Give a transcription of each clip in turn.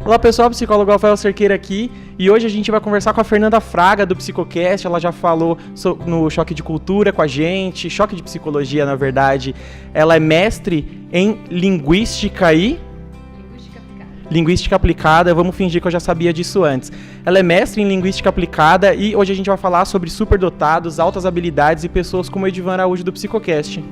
Olá pessoal, psicólogo Rafael Cerqueira aqui, e hoje a gente vai conversar com a Fernanda Fraga do Psicocast. Ela já falou no Choque de Cultura com a gente, Choque de Psicologia na verdade. Ela é mestre em Linguística e... Linguística aplicada, vamos fingir que eu já sabia disso antes. Ela é mestre em Linguística aplicada e hoje a gente vai falar sobre superdotados, altas habilidades e pessoas como o Edivan Araújo do Psicocast.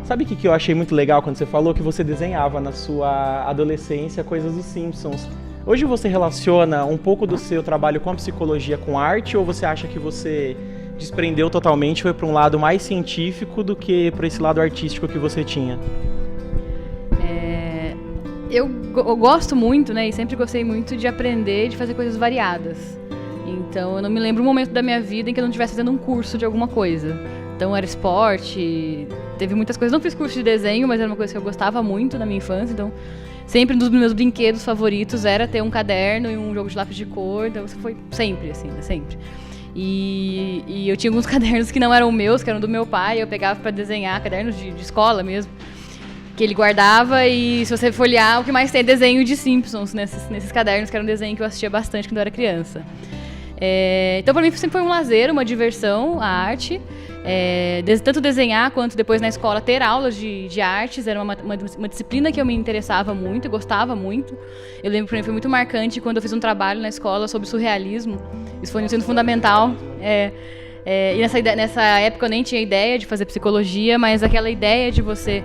Sabe o que eu achei muito legal quando você falou que você desenhava na sua adolescência coisas dos Simpsons? Hoje você relaciona um pouco do seu trabalho com a psicologia com arte, ou você acha que você desprendeu totalmente e foi para um lado mais científico do que para esse lado artístico que você tinha? Eu gosto muito, né, e sempre gostei muito de aprender e de fazer coisas variadas. Então eu não me lembro um momento da minha vida em que eu não estivesse fazendo um curso de alguma coisa. Então era esporte, teve muitas coisas. Não fiz curso de desenho, mas era uma coisa que eu gostava muito na minha infância. Então sempre um dos meus brinquedos favoritos era ter um caderno e um jogo de lápis de cor. Então isso foi sempre assim, né, sempre. E eu tinha alguns cadernos que não eram meus, que eram do meu pai. Eu pegava para desenhar, cadernos de escola mesmo, que ele guardava, e se você folhear, o que mais tem é desenho de Simpsons nesses cadernos, que era um desenho que eu assistia bastante quando eu era criança. Então, para mim, sempre foi um lazer, uma diversão, a arte. Tanto desenhar, quanto depois na escola ter aulas de artes, era uma disciplina que eu me interessava muito, eu gostava muito. Eu lembro que para mim foi muito marcante quando eu fiz um trabalho na escola sobre surrealismo. Isso foi no ensino fundamental. E nessa época eu nem tinha ideia de fazer psicologia, mas aquela ideia de você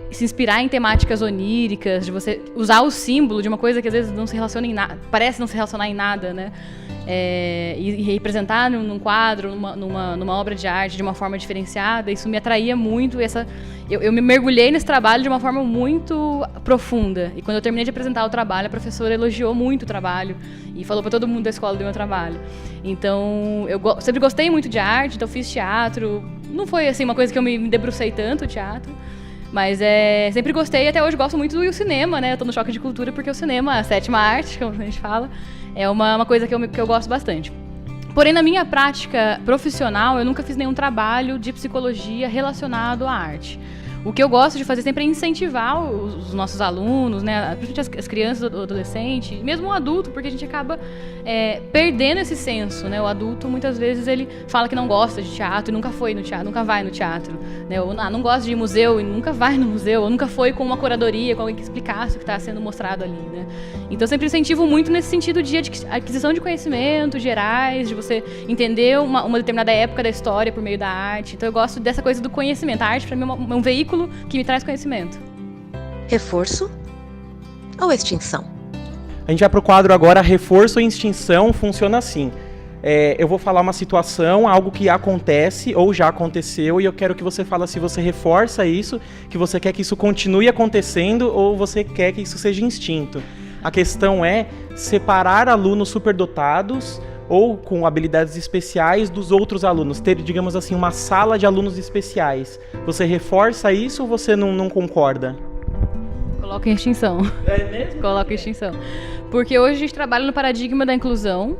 se inspirar em temáticas oníricas, de você usar o símbolo de uma coisa que às vezes não se relaciona em nada, parece não se relacionar em nada, né? E representar num quadro, numa obra de arte de uma forma diferenciada, isso me atraía muito. Eu me mergulhei nesse trabalho de uma forma muito profunda. E quando eu terminei de apresentar o trabalho, a professora elogiou muito o trabalho e falou para todo mundo da escola do meu trabalho. Então, eu sempre gostei muito de arte, então fiz teatro. Não foi assim uma coisa que eu me debrucei tanto, teatro. Mas sempre gostei, e até hoje gosto muito do cinema, né? Eu tô no Choque de Cultura porque o cinema, a sétima arte, como a gente fala, é uma coisa que eu gosto bastante. Porém, na minha prática profissional, eu nunca fiz nenhum trabalho de psicologia relacionado à arte. O que eu gosto de fazer sempre é incentivar os nossos alunos, né, principalmente as crianças, o adolescente, mesmo o adulto, porque a gente acaba perdendo esse senso, né? O adulto, muitas vezes, ele fala que não gosta de teatro e nunca foi no teatro, nunca vai no teatro, né? Ou não gosta de ir museu e nunca vai no museu, ou nunca foi com uma curadoria, com alguém que explicasse o que está sendo mostrado ali, né? Então, eu sempre incentivo muito nesse sentido de aquisição de conhecimentos gerais, de você entender uma determinada época da história por meio da arte. Então, eu gosto dessa coisa do conhecimento. A arte, para mim, é um veículo que me traz conhecimento. Reforço ou extinção? A gente vai para o quadro agora, reforço ou extinção. Funciona assim. Eu vou falar uma situação, algo que acontece ou já aconteceu, e eu quero que você fale se você reforça isso, que você quer que isso continue acontecendo, ou você quer que isso seja extinto. A questão é separar alunos superdotados ou com habilidades especiais dos outros alunos, ter, digamos assim, uma sala de alunos especiais. Você reforça isso ou você não concorda? Coloca em extinção. É mesmo? Coloca em extinção. Porque hoje a gente trabalha no paradigma da inclusão,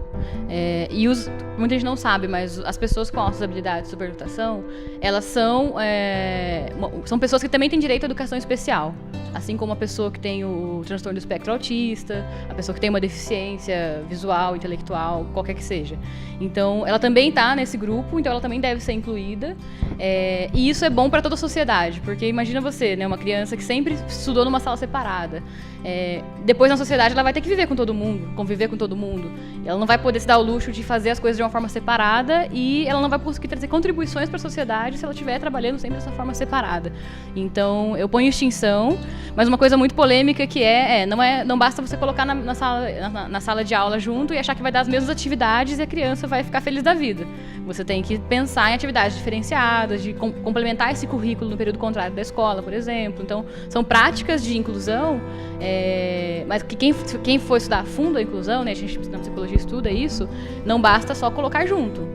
muita gente não sabe, mas as pessoas com altas habilidades de superdotação, elas são pessoas que também têm direito à educação especial. Assim como a pessoa que tem o transtorno do espectro autista, a pessoa que tem uma deficiência visual, intelectual, qualquer que seja. Então, ela também está nesse grupo, então ela também deve ser incluída. E isso é bom para toda a sociedade, porque imagina você, né, uma criança que sempre estudou numa sala separada. Depois na sociedade ela vai ter que viver com todo mundo, conviver com todo mundo. Ela não vai poder se dar o luxo de fazer as coisas de uma forma separada, e ela não vai conseguir trazer contribuições para a sociedade se ela estiver trabalhando sempre dessa forma separada. Então, eu ponho extinção, mas uma coisa muito polêmica que não basta você colocar na sala de aula junto e achar que vai dar as mesmas atividades e a criança vai ficar feliz da vida. Você tem que pensar em atividades diferenciadas, de complementar esse currículo no período contrário da escola, por exemplo. Então, são práticas de inclusão, mas que quem for estudar a fundo a inclusão, né, a gente na psicologia estuda isso, não basta só colocar junto.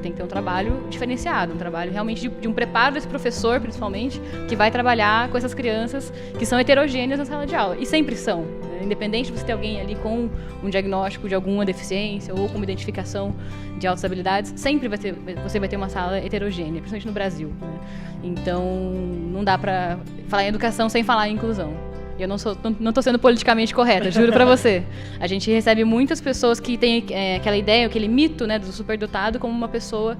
tem que ter um trabalho diferenciado, um trabalho realmente de um preparo desse professor, principalmente, que vai trabalhar com essas crianças que são heterogêneas na sala de aula. E sempre são, né? Independente de você ter alguém ali com um diagnóstico de alguma deficiência ou com uma identificação de altas habilidades, sempre você vai ter uma sala heterogênea, principalmente no Brasil, né? Então, não dá pra falar em educação sem falar em inclusão. Eu não tô sendo politicamente correta, juro pra você. A gente recebe muitas pessoas que têm aquela ideia, aquele mito, né, do superdotado como uma pessoa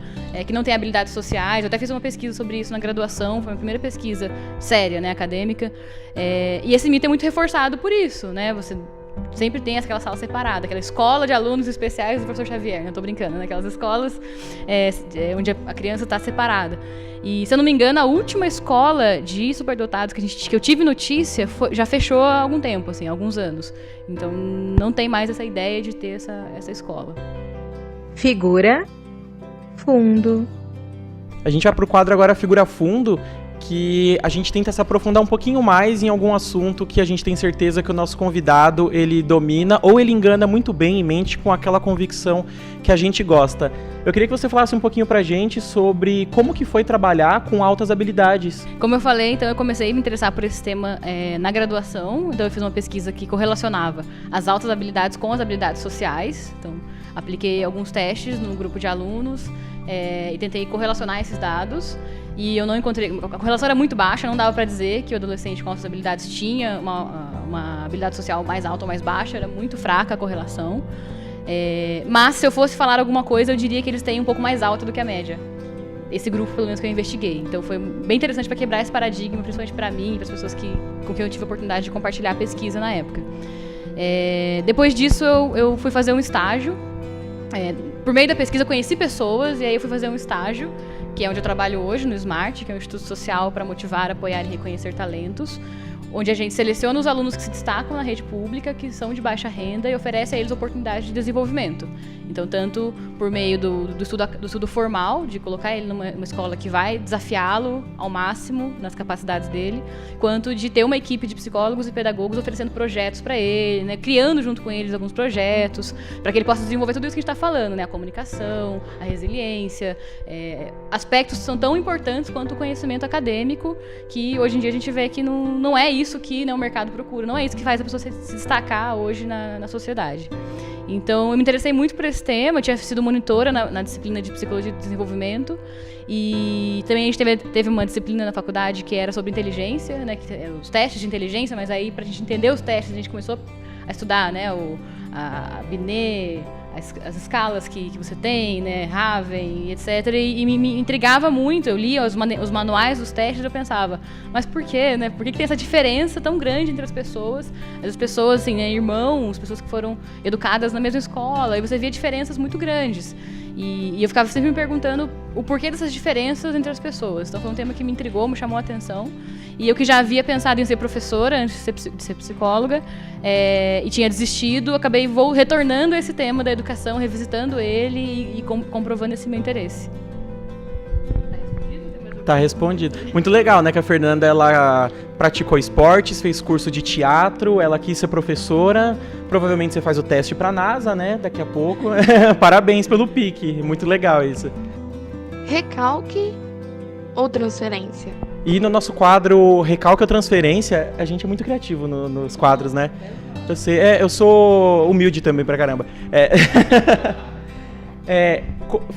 que não tem habilidades sociais. Eu até fiz uma pesquisa sobre isso na graduação, foi a minha primeira pesquisa séria, né, acadêmica. E esse mito é muito reforçado por isso, né? Você sempre tem aquela sala separada, aquela escola de alunos especiais do professor Xavier, não tô brincando, né? Aquelas escolas onde a criança está separada. E, se eu não me engano, a última escola de superdotados que eu tive notícia já fechou há algum tempo, assim, há alguns anos. Então, não tem mais essa ideia de ter essa escola. Figura fundo. A gente vai pro quadro agora Figura Fundo, que a gente tenta se aprofundar um pouquinho mais em algum assunto que a gente tem certeza que o nosso convidado ele domina ou ele engana muito bem em mente com aquela convicção que a gente gosta. Eu queria que você falasse um pouquinho pra gente sobre como que foi trabalhar com altas habilidades. Como eu falei, então eu comecei a me interessar por esse tema na graduação, então eu fiz uma pesquisa que correlacionava as altas habilidades com as habilidades sociais, então apliquei alguns testes no grupo de alunos e tentei correlacionar esses dados. E eu não encontrei... A correlação era muito baixa, não dava pra dizer que o adolescente com altas habilidades tinha uma habilidade social mais alta ou mais baixa, era muito fraca a correlação. Mas se eu fosse falar alguma coisa, eu diria que eles têm um pouco mais alta do que a média. Esse grupo, pelo menos, que eu investiguei. Então foi bem interessante para quebrar esse paradigma, principalmente para mim e para as pessoas com quem eu tive a oportunidade de compartilhar a pesquisa na época. Depois disso, eu fui fazer um estágio. Por meio da pesquisa, eu conheci pessoas e aí eu fui fazer um estágio, que é onde eu trabalho hoje, no SMART, que é um Instituto Social para motivar, apoiar e reconhecer talentos, onde a gente seleciona os alunos que se destacam na rede pública, que são de baixa renda, e oferece a eles oportunidades de desenvolvimento. Então, tanto por meio do estudo formal, de colocar ele numa escola que vai desafiá-lo ao máximo nas capacidades dele, quanto de ter uma equipe de psicólogos e pedagogos oferecendo projetos para ele, né, criando junto com eles alguns projetos, para que ele possa desenvolver tudo isso que a gente está falando, né, a comunicação, a resiliência, aspectos que são tão importantes quanto o conhecimento acadêmico, que hoje em dia a gente vê que não é isso que, né, o mercado procura, não é isso que faz a pessoa se destacar hoje na sociedade. Então, eu me interessei muito por esse tema, eu tinha sido monitora na disciplina de Psicologia de Desenvolvimento, e também a gente teve uma disciplina na faculdade que era sobre inteligência, né, que eram os testes de inteligência, mas aí, pra gente entender os testes, a gente começou a estudar, né, a Binet, as escalas que você tem, né, Raven, etc. E me intrigava muito. Eu lia os manuais dos testes e eu pensava, mas por quê, né? Por que tem essa diferença tão grande entre as pessoas? As pessoas, assim, né, irmãos, pessoas que foram educadas na mesma escola, e você via diferenças muito grandes. E eu ficava sempre me perguntando o porquê dessas diferenças entre as pessoas. Então foi um tema que me intrigou, me chamou a atenção. E eu que já havia pensado em ser professora antes de ser psicóloga, e tinha desistido, acabei retornando a esse tema da educação, revisitando ele e comprovando esse meu interesse. Tá respondido. Muito legal, né, que a Fernanda, ela praticou esportes, fez curso de teatro, ela quis ser professora, provavelmente você faz o teste pra NASA, né, daqui a pouco. Parabéns pelo pique, muito legal isso. Recalque ou transferência? E no nosso quadro Recalque ou Transferência, a gente é muito criativo nos quadros, né? Eu sou humilde também pra caramba.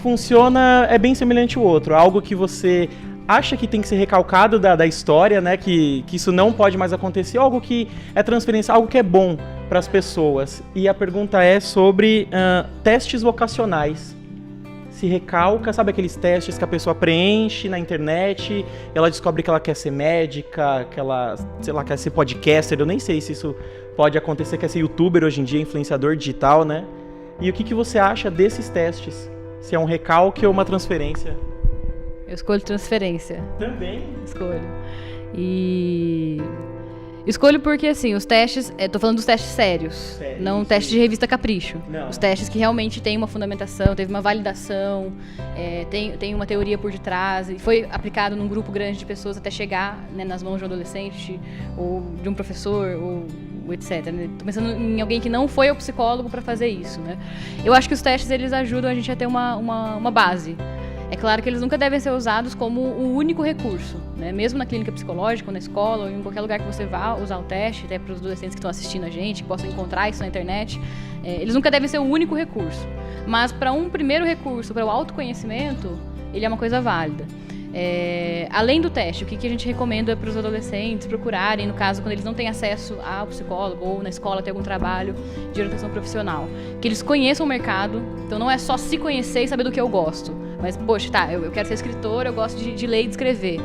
Funciona, é bem semelhante ao outro, algo que você acha que tem que ser recalcado da história, né? Que isso não pode mais acontecer, algo que é transferência, algo que é bom para as pessoas. E a pergunta é sobre testes vocacionais. Se recalca, sabe aqueles testes que a pessoa preenche na internet, ela descobre que ela quer ser médica, que ela, sei lá, quer ser podcaster, eu nem sei se isso pode acontecer, quer ser youtuber hoje em dia, influenciador digital, né? E o que você acha desses testes? Se é um recalque ou uma transferência? Eu escolho transferência. Também? Escolho. Escolho porque, assim, os testes... tô falando dos testes sérios, não testes de revista Capricho. Não. Os testes que realmente têm uma fundamentação, teve uma validação, tem uma teoria por detrás, e foi aplicado num grupo grande de pessoas até chegar, né, nas mãos de um adolescente, ou de um professor, ou etc. Né? Tô pensando em alguém que não foi ao psicólogo para fazer isso, né? Eu acho que os testes, eles ajudam a gente a ter uma base. É claro que eles nunca devem ser usados como o único recurso, né? Mesmo na clínica psicológica, ou na escola, ou em qualquer lugar que você vá usar o teste, até para os adolescentes que estão assistindo a gente, que possam encontrar isso na internet, eles nunca devem ser o único recurso. Mas para um primeiro recurso, para o autoconhecimento, ele é uma coisa válida. Além do teste, o que a gente recomenda para os adolescentes procurarem, no caso, quando eles não têm acesso ao psicólogo ou na escola ter algum trabalho de orientação profissional, que eles conheçam o mercado. Então não é só se conhecer e saber do que eu gosto, mas, poxa, tá, eu quero ser escritor, eu gosto de ler e de escrever.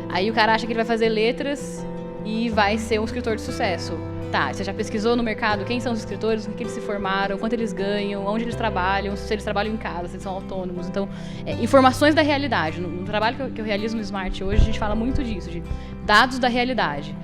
Aí o cara acha que ele vai fazer letras e vai ser um escritor de sucesso. Tá, você já pesquisou no mercado quem são os escritores, o que eles se formaram, quanto eles ganham, onde eles trabalham, se eles trabalham em casa, se eles são autônomos. Então, informações da realidade. No trabalho que eu realizo no Smart hoje, a gente fala muito disso, de dados da realidade.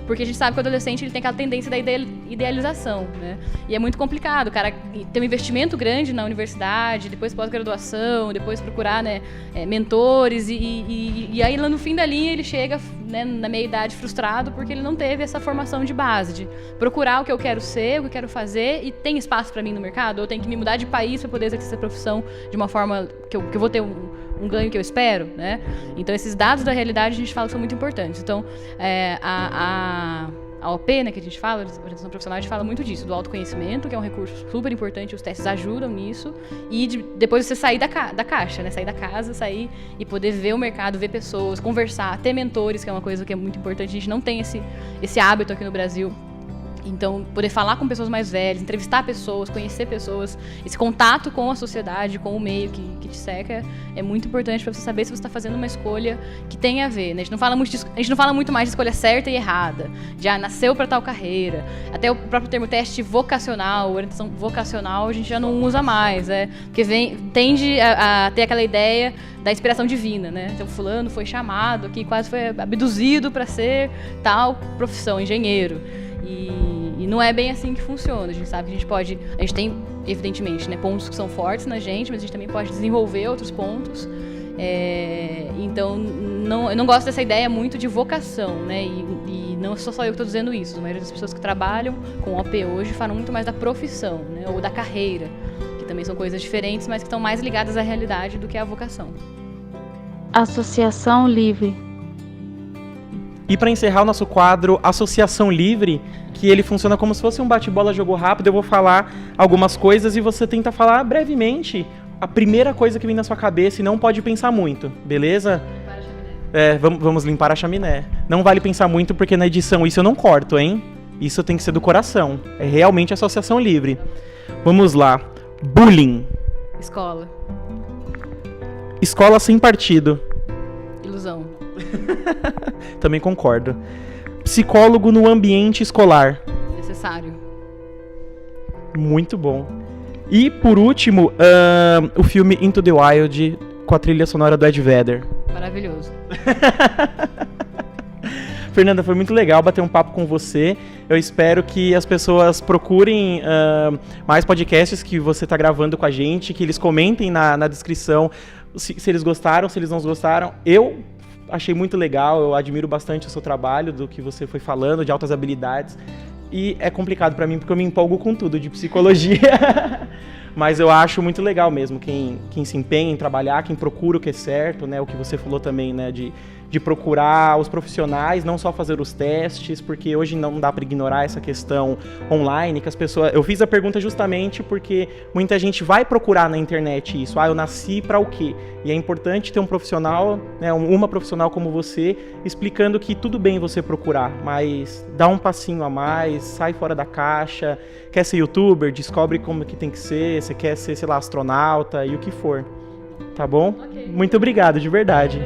Porque a gente sabe que o adolescente ele tem aquela tendência da idealização, né? E é muito complicado, o cara tem um investimento grande na universidade, depois pós-graduação, depois procurar, né, mentores, e aí lá no fim da linha ele chega, né, na meia-idade frustrado porque ele não teve essa formação de base, de procurar o que eu quero ser, o que eu quero fazer, e tem espaço para mim no mercado, ou eu tenho que me mudar de país para poder exercer essa profissão de uma forma que eu vou ter um ganho que eu espero, né? Então, esses dados da realidade a gente fala que são muito importantes. Então, a OP, né, que a gente fala, a orientação profissional, a gente fala muito disso, do autoconhecimento, que é um recurso super importante, os testes ajudam nisso, e depois você sair da caixa, né? Sair da casa, sair e poder ver o mercado, ver pessoas, conversar, ter mentores, que é uma coisa que é muito importante. A gente não tem esse hábito aqui no Brasil. Então, poder falar com pessoas mais velhas, entrevistar pessoas, conhecer pessoas, esse contato com a sociedade, com o meio que te cerca, é muito importante para você saber se você está fazendo uma escolha que tem a ver, né? A gente não fala muito mais de escolha certa e errada, de nasceu para tal carreira. Até o próprio termo teste vocacional, orientação vocacional, a gente já não usa mais, porque tende a ter aquela ideia da inspiração divina, né? Então, fulano foi chamado aqui, quase foi abduzido para ser tal profissão, engenheiro. E não é bem assim que funciona. A gente sabe que a gente tem, evidentemente, né, pontos que são fortes na gente, mas a gente também pode desenvolver outros pontos. Então, eu não gosto dessa ideia muito de vocação, né? E não sou só eu que estou dizendo isso. A maioria das pessoas que trabalham com OP hoje falam muito mais da profissão, né, ou da carreira, que também são coisas diferentes, mas que estão mais ligadas à realidade do que à vocação. Associação Livre. E para encerrar o nosso quadro Associação Livre, que ele funciona como se fosse um bate-bola, jogo rápido, eu vou falar algumas coisas e você tenta falar brevemente a primeira coisa que vem na sua cabeça e não pode pensar muito, beleza? Limpar a chaminé. Vamos limpar a chaminé. Não vale pensar muito porque na edição isso eu não corto, hein? Isso tem que ser do coração. É realmente Associação Livre. Vamos lá. Bullying. Escola. Escola sem partido. Ilusão. Também concordo. Psicólogo no ambiente escolar. Necessário. Muito bom. E, por último, o filme Into the Wild, com a trilha sonora do Ed Vedder. Maravilhoso. Fernanda, foi muito legal bater um papo com você. Eu espero que as pessoas procurem mais podcasts que você está gravando com a gente, que eles comentem na descrição se eles gostaram, se eles não gostaram. Eu achei muito legal, eu admiro bastante o seu trabalho, do que você foi falando, de altas habilidades. E é complicado pra mim, porque eu me empolgo com tudo de psicologia. Mas eu acho muito legal mesmo, quem se empenha em trabalhar, quem procura o que é certo, né? O que você falou também, né? De procurar os profissionais, não só fazer os testes, porque hoje não dá para ignorar essa questão online, que as pessoas... Eu fiz a pergunta justamente porque muita gente vai procurar na internet isso. Eu nasci para o quê? E é importante ter um profissional, né, uma profissional como você, explicando que tudo bem você procurar, mas dá um passinho a mais, sai fora da caixa, quer ser youtuber, descobre como que tem que ser, você quer ser, sei lá, astronauta e o que for. Tá bom? Ok. Muito obrigado, de verdade.